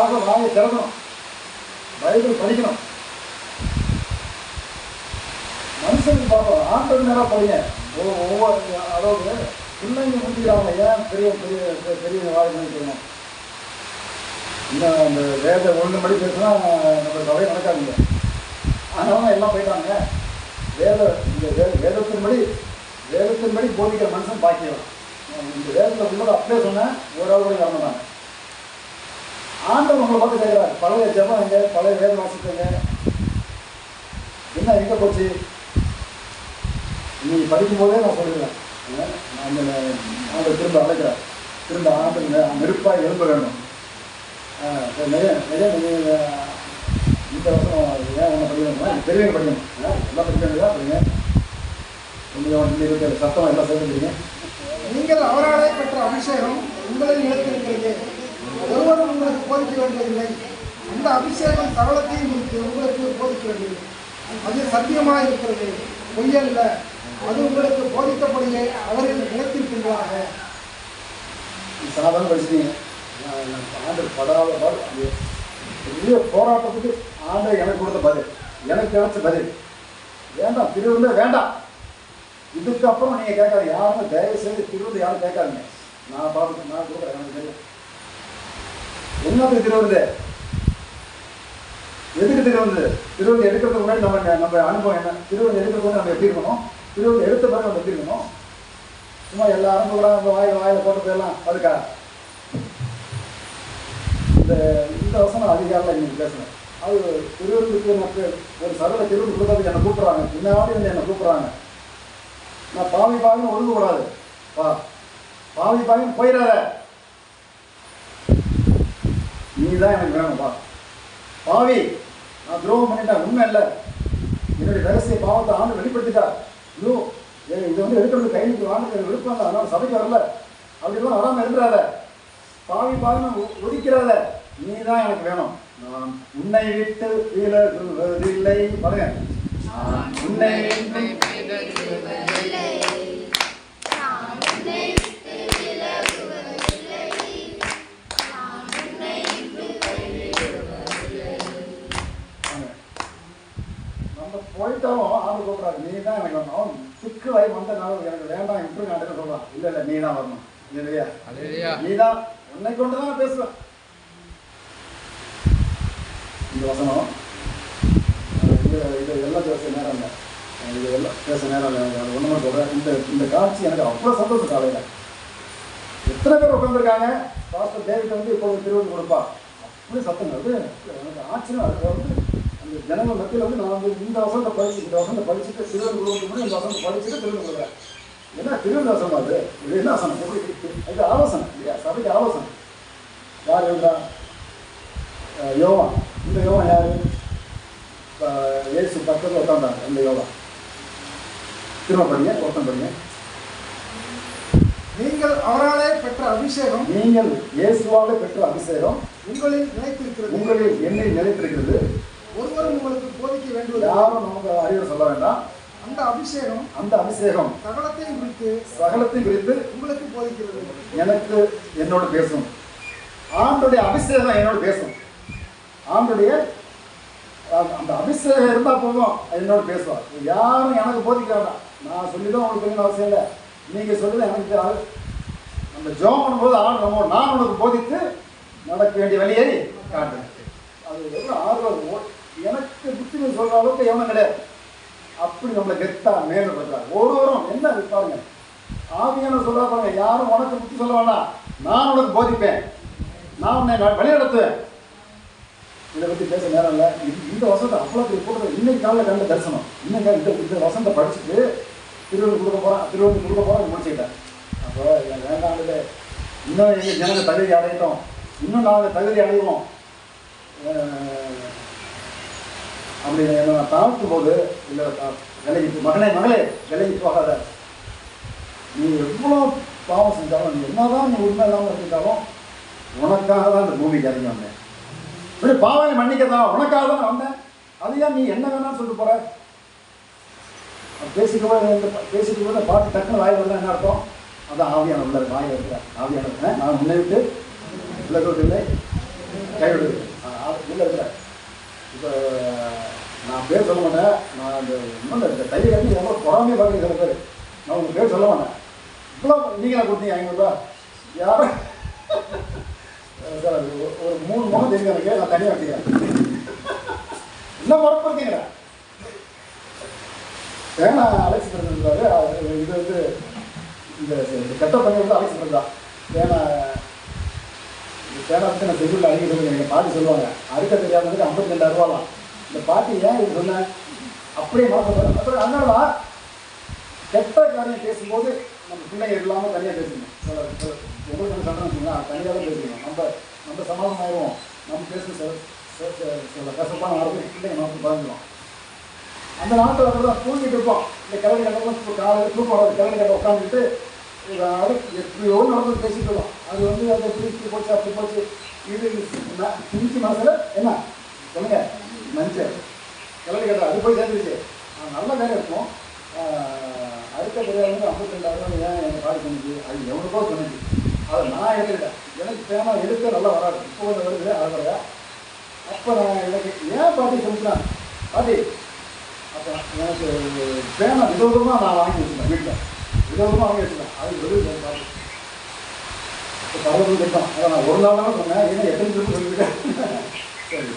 அதுக்காக வாயை திறக்கணும், பைபிள் படிக்கணும். மனுஷனுக்கு பார்ப்போம், ஆண்டது நேரம் படிங்க. ஒவ்வொரு அதாவது பிள்ளைங்க முடிக்கிறாங்க, ஏன் பெரிய பெரிய பெரிய வாய் நினைக்கணும். இன்னும் அந்த வேத ஒன்று மணி பேசுனா நம்ம சபை நடக்காதுங்க. அதனால எல்லாம் போயிட்டாங்க. இந்த வேதத்தின்படி போதிக்கிற மனுஷன் பாக்கியம். இந்த வேதத்தில் உள்ளதை அப்படியே சொன்னேன், ஓரளவு கூட வரமாட்டாங்க. ஆண்டவர் உங்களை பார்த்து கேட்குறாரு, பழைய ஜெபம் எங்க, பழைய வேத வாசிப்பீங்க என்ன எங்கே போச்சு? நீ படிக்கும்போதே நான் சொல்லிடுறேன், அந்த திரும்ப அழைக்கிறார், திரும்ப ஆண்டு நெருப்பாக எழும்ப வேண்டும். இந்த வருஷம் ஏன் ஒன்று படிக்கணும்னா பெரியவங்க படிக்கணும், எல்லாம் படிக்க படிங்க. கொஞ்சம் 27 சத்தம் எல்லாம் சேர்ந்துக்கிறீங்க. நீங்கள் அவராலே பெற்ற அபிஷேகம் உங்களில் நிலைத்திருக்கிறது, ஒருவரும் உங்களுக்கு போதிக்க வேண்டியதில்லை. அந்த அபிஷேகம் சகலத்தையும் உங்களுக்கு போதிக்க வேண்டியது. அது சத்தியமாக இருக்கிறது, பொய்யல்ல. அது உங்களுக்கு போதிக்கப்படியே அவரில் நிலைத்திருக்கின்றாக. சாதாரண படிச்சுட்டீங்க. ஆண்டு படாத பாடு, பெரிய போராட்டத்துக்கு ஆண்டு எனக்கு கொடுத்த பதில், எனக்கு கிடைச்ச பதில். வேண்டாம், திருவிழா வேண்டாம். இதுக்கப்புறம் நீங்கள் கேட்காது, யாரும் தயவு செய்து திருவிழா யாரும் கேட்காதுங்க. நான் பார்த்து நான் கொடுக்குறேன், எனக்கு தெரியும். என்னத்துக்கு திருவிழா, எதுக்கு திருவிழா? திருவிழா எடுக்கிறதுக்கு முன்னாடி நம்ம அனுபவம் என்ன? திருவிழா எடுக்கிறதுக்கு முன்னாடி நம்ம எப்படி இருக்கணும், திருவிழா எடுத்த பிறகு நம்ம எப்படி இருக்கணும்? சும்மா எல்லா அனுபவம் நம்ம வாயில போட்டு போயிடலாம். அதுக்கா இந்த வசனம் அதிகாரில் இன்னைக்கு பேசுகிறேன். அது திருவிழுக்கு எனக்கு ஒரு சகல திருவிழு கொடுத்ததுக்கு என்னை கூப்பிட்றாங்க, பின்னாடி வந்து என்னை கூப்பிட்றாங்க. நான் பாவி பாவின்னு ஒழுங்கக்கூடாது, பாவி பாவின்னு போயிடாத, நீ தான் எனக்கு வேணும்பா. பாவி, நான் துரோகம் பண்ணிட்டேன், உண்மை இல்லை, என்னுடைய ரகசிய பாவத்தை ஆண்டு வெளிப்படுத்திட்டா, இன்னும் இது வந்து எடுக்கிறது கைக்கு வாங்க விருப்பம் இல்லை, அதனால சபைக்கு வரல, அப்படிலாம் வராமல் இருந்துடாத, பாவி பாவின்னு ஒதுக்கிறாத, நீ தான் எனக்கு வேணும். நான் உன்னை விட்டு விலகுவதில்லை, பாருங்க, உன்னை விட்டு நம்ம போயிட்டாலும் ஆண்டு கூப்பிடாது, நீ தான் எனக்கு வரணும். சிக்கு வாய் வந்தனாலும் எனக்கு வேண்டாம், இப்படி நாட்டுன்னு சொல்றான். இல்லை இல்லை, நீ தான் வரணும், இல்லையா? நீ தான், உன்னை கொண்டு தான் பேசுவேன். இந்த வசனம் இது எல்லாம் பேச நேரம் இல்லை, இது எல்லாம் பேச நேரம் இல்லை. அது ஒன்றுமே சொல்கிறேன். இந்த காட்சி எனக்கு அவ்வளோ சந்தோஷம். காலையில் எத்தனை பேர் உட்காந்துருக்காங்க. பாஸ்டர் டேவிட் வந்து இப்போ திருவிழா கொடுப்பா, அப்படி சத்தம் அது எனக்கு ஆச்சரியம். அதுக்கு வந்து அந்த ஜனங்கள் மத்தியில் வந்து நான் வந்து இந்த வசனத்தை படிச்சுட்டு திருவிழா கொடுக்க முடியும், இந்த வசனத்தை படிச்சுட்டு திருவிழா கொடுக்குறேன். என்ன திருவிழா வசனம், அது இது என்ன வசனம்? எப்படி இது ஆலோசனை இல்லையா? சபைக்கு ஆலோசனை. யார் இருந்தா? யோவான். இந்த யோவான் யாரு? இயேசு பக்கத்தில் உட்காந்தாங்க. இந்த யோவான் திரும்ப படிங்க, ஒருத்தன் படிங்க. நீங்கள் அவராலே பெற்ற அபிஷேகம், நீங்கள் இயேசுவாலே பெற்ற அபிஷேகம் உங்களில் நிலைத்திருக்கிறது, உங்களில் என்னில் நிலைத்திருக்கிறது. ஒருவரும் உங்களுக்கு போதிக்க வேண்டியது, யாரும் நமக்கு அறிவுரை சொல்ல வேண்டாம். அந்த அபிஷேகம் சகலத்தையும் குறித்து உங்களுக்கு போதிக்கிறது. எனக்கு என்னோடு பேசும். ஆண்டுடைய அபிஷேகம் என்னோடு பேசும். ஆண்டுடைய அந்த அபிஷேகம் இருந்தால் போதும், என்னோட பேசுவார். யாரும் எனக்கு போதிக்க வேண்டாம். நான் சொல்லிதான் உங்களுக்கு தெரியணும் அவசியம் இல்லை. நீங்கள் சொல்லிதான் எனக்கு தெரியாது. நம்ம ஜோம் பண்ணும்போது நான் உனக்கு போதித்து நடக்க வேண்டிய வழியை காட்டுறேன். அது எவ்வளோ ஆர்வம். எனக்கு புத்தி சொல்கிற அளவுக்கு எவனும் கிடையாது. அப்படி நம்மளை கெத்தா மேம்படுத்துறாங்க. ஒருவரும் என்ன பாருங்க, ஆவியான சொல்ல பாருங்க, யாரும் உனக்கு புத்தி சொல்ல வேண்டாம், நான் உனக்கு போதிப்பேன், நான் உன்னை வழிநடத்துவேன். இதை பற்றி பேச நேரம் இல்லை. இந்த வசனத்தை அவ்வளோ போட்டு இன்னைக்கு காலையில் கண்ட தரிசனம். இன்னைக்கு இந்த வசனத்தை படிச்சுட்டு திருவள்ளூர் கொடுக்க போகிறேன் முடிச்சுக்கிட்டேன். அப்போ வேண்டாம், இன்னும் எங்கள் ஜனங்க தகுதி அடையிட்டோம், இன்னும் நாங்கள் தகுதி அடைவோம் அப்படின்னு நான் தாழ்த்தும் போது, இல்லை விலகி மகளே விலகி போகாத, நீ எவ்வளோ பாவம் செஞ்சாலும், நீ என்னதான் நீ உண்மை இல்லாமல் இருந்துட்டாலும் உனக்காக தான் இந்த பூமிக்கு இறங்கி வந்தேன். இப்படி பாவனை மன்னிக்கதான் உனக்காக தான் நான் வந்தேன். அது ஏன் நீ என்ன வேணாம்னு சொல்லிட்டு போற? பேசிட்டு போது பாட்டு டக்குன்னு வாயில் வரலாம். என்ன அர்த்தம்? அதான் ஆவியான உள்ள வாயில் இருக்கிற ஆவியான நான் உன்னை விட்டு விலகுவதில்லை, கைவிடுது இல்லை இருக்கிறேன். இப்போ நான் பேர் சொல்ல மாட்டேன். நான் இன்னொன்று இந்த கையை கட்டி எவ்வளோ பொறாமையை பார்க்குறீங்க சில பேர். நான் உங்கள் பேர் சொல்ல மாட்டேன். இவ்வளோ நீங்களா கொடுத்தீங்க 500 ரூபா யாரும் சார் ஒரு 3 முகம் தெரியும் எனக்கு. நான் தனியாக வச்சுக்கிறேன். என்ன மறப்பு இருக்கீங்க ஏன்னா அலெக்ஸ் இருந்தாரு. இது வந்து இந்த கெட்ட பண்ணி வந்து அலெக்ஸ் இருந்தா. ஏன்னா பேனா பற்றி நான் செஞ்சு அடிக்க சொல்லுங்க. எங்கள் பாட்டி சொல்லுவாங்க அறுக்க தெரியாமல் 52,000 ரூபாலாம். இந்த பாட்டி ஏன் இது சொன்னேன் அப்படியே மாற்றம். அப்புறம் அதனால கெட்ட காரியம் பேசும்போது நம்ம பிள்ளைங்க இல்லாமல் தனியாக பேசணும். உங்களுக்கு சண்டை வச்சுங்களா தனியாக தான் பேசணும். நம்ம சமாதானம் ஆயிடுவோம். நம்ம பேசணும் சில கசப்பான வார்த்தை பிள்ளைங்க நமக்கு பழந்துடும். அந்த நாட்டில் அப்படி தான் தூங்கிட்டு இருப்போம். இந்த கிழமை கட்டெல்லாம் இப்போ காலையில் தூக்கம் வராது. கிழமை கட்ட உட்காந்துட்டு எப்படியோ நடந்து பேசிட்டு இருக்கோம். அது வந்து அந்த இப்படி போச்சு அப்படி போச்சு. இது திணிச்சு மனசில் என்ன சொல்லுங்க மனுஷன் கிழமை கட்ட அது போய் சேர்ந்துருச்சு. நல்ல வேலை இருக்கும். அடுத்த பிறகு வந்து 52,000 ஏன் எனக்கு பாடி சொன்னிச்சு. அது எவ்வளோக்கோ சொன்னிச்சு. அதை நான் எடுத்துக்கிட்டேன். எனக்கு பேனா எடுக்க நல்லா வராது. இப்போ கொஞ்சம் வருது அழகாக. அப்போ நான் எனக்கு ஏன் பாட்டி சொல்லிட்டேன் பாட்டி அப்போ எனக்கு பேனா விதவிதமாக நான் வாங்கி வச்சுருந்தேன். வீட்டில் விதவிதமாக வாங்கி வச்சுருந்தேன். அது வெளியே பாட்டி இப்போ பரவாயில்ல திட்டம். அதை நான் ஒரு நாள் தான் சொன்னேன். ஏன்னா எத்தனை திரும்ப சொல்லிவிட்டேன். சரி